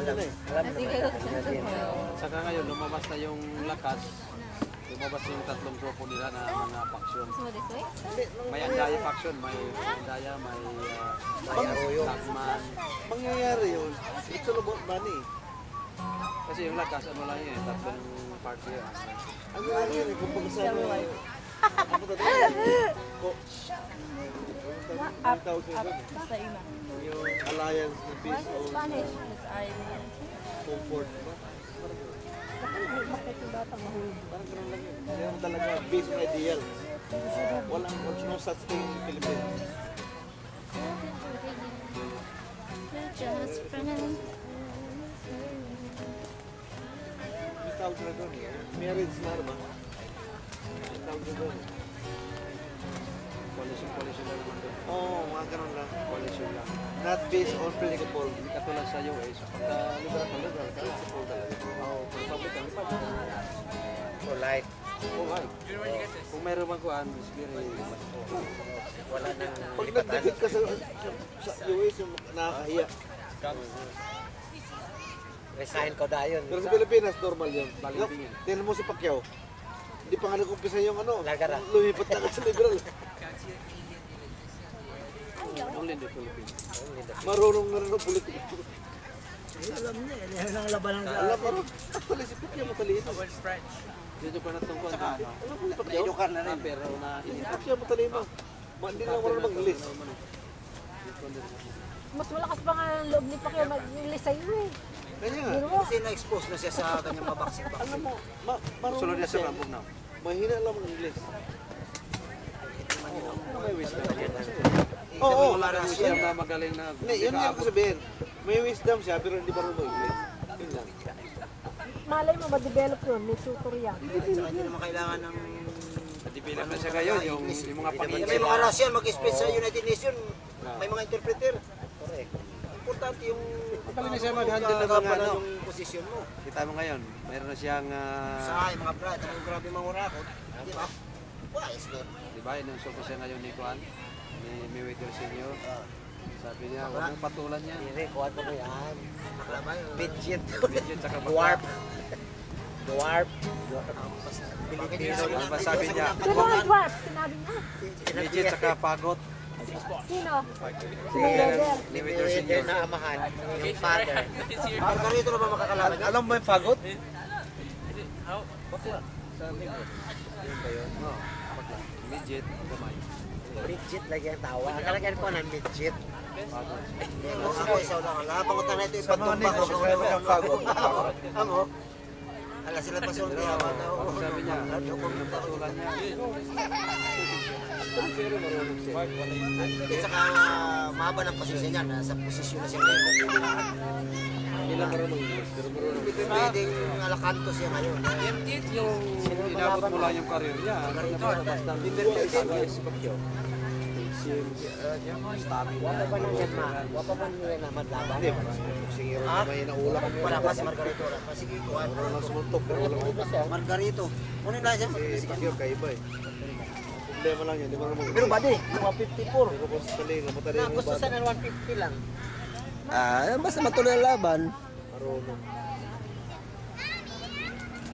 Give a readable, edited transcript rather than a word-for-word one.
alam. Saka ngayon, lumabas na yung lakas. Lumabas yung tatlong grupo nila na mga faction. May Andaya faction, may Andaya, may Tagman. Mangyayari yun. It's all about money. Kasi yung lakas, ano lang yun, tatlong party yun. Ano lang yun, kung pagkasama. Ano ba tayo? Tawag sa doon. Sa ina. Yung alliance ng peace o Spanish. Yes, I will. comfort. Parang ganun lang yun. Kaya talaga based on ideal. Walang no such thing in Philippines. Just friends. May tawag na doon. Marriage na ba? May tawag na doon. Coalition lang naman doon. Oo, mga ganun lang. Coalition lang. Not based on principle. Hindi katulad sa US, pagka liberal ka, liberal ka, principle talaga. Oo, Republican, Republican. Polite. Okay. Kung mayroon bang kuhan, very Wala nang Pag nag-defeat ka sa US, yung nakakahiya. resign ko dayon. Pero sa Pilipinas, normal yun. Balimbing yun. Tingnan mo si Pacquiao. Hindi pa nga nag-umpisa yung ano. Lagara. Lumipat na sa liberal. only in the Philippines. Marunong na rin ang politiko. Alam niya, yan ang labanan sa Alam mo, actually si Pacquiao matalino. Dito pa natungkol sa ano. Alam mo si Pacquiao? Pero na Si Pacquiao matalino. Hindi lang marunong mag-list. Mas malakas pa nga ang loob ni Pacquiao mag-English sa'yo eh. Kaya nga. Kasi na-expose na siya sa kanyang mabaksik. Alam mo, marunong Sunod niya sa kasi. Rambog na. Mahina lang ang English. Ano may wisdom? Oo, Wala rin wisdom na magaling na. Hindi, yun yung ko sabihin. May wisdom siya pero hindi marunong mag-English. Yun lang. Malay mo, ma-develop yun. May tutor yan. Saka hindi naman kailangan ng... Nadibilang na siya ngayon, yung mga May pangingin. mga Russian mag-speech sa United Nations, may mga interpreter. Correct. Importante yung... Magaling na siya mag-handle ng mga ano. yung posisyon mo. Kita mo ngayon, mayroon na siyang, Sa yung mga brad, yung grabe mga urakot. Di ba? Wise good. di ba, inunsul ko siya ngayon ni Kuan, ni Mayweather Senior. Sabi niya, huwag mong patulan niya. Hindi, kuha mo yan. Nakalabay. Midget. Midget tsaka Dwarf. Dwarf. Pilipino. Ano ba sabi niya? Sino ang dwarf? Sinabi niya. Midget tsaka pagot. Sino? Si Mayweather Senior. na amahan. Yung father. Margarito na ba makakalaban? Alam mo yung fagot? Yun ba yun? Oo, bakla. Midget, gamay. Midget lagi ang tawa. Kalagyan ko ng midget. Pagot. Ako isa lang. Nakapangutan na ito yung pagtumba ko. Yung fagot. Amo. Ala sila pa sulti. Ang sabi niya, huwag mong patulan niya. Pero marunong siya. At saka mahaba ng posisyon niya. Nasa posisyon na siya ngayon. Hindi lang marunong English, pero marunong. Pwedeng alakanto siya ngayon. Inabot mo lang yung karir niya. Nabas ng interview si Pacquiao. Wapa ba nang yan ma? Wapa ba nang yan na madlaban? Hindi, sige rin na may naulak. Wala pa si Margarito. Wala pa. Sige, kuhan. Marunong lang sumuntok pero walang Ano ba siya? Margarito. Ano yung siya? Si Pacquiao kaiba eh. Problema lang yun, di marunong mag-English. Pero badi, mga 54. Pero kung sa talino, matalino Na yung gusto bata. sa 150 lang. Basta matuloy ang laban. Marunong.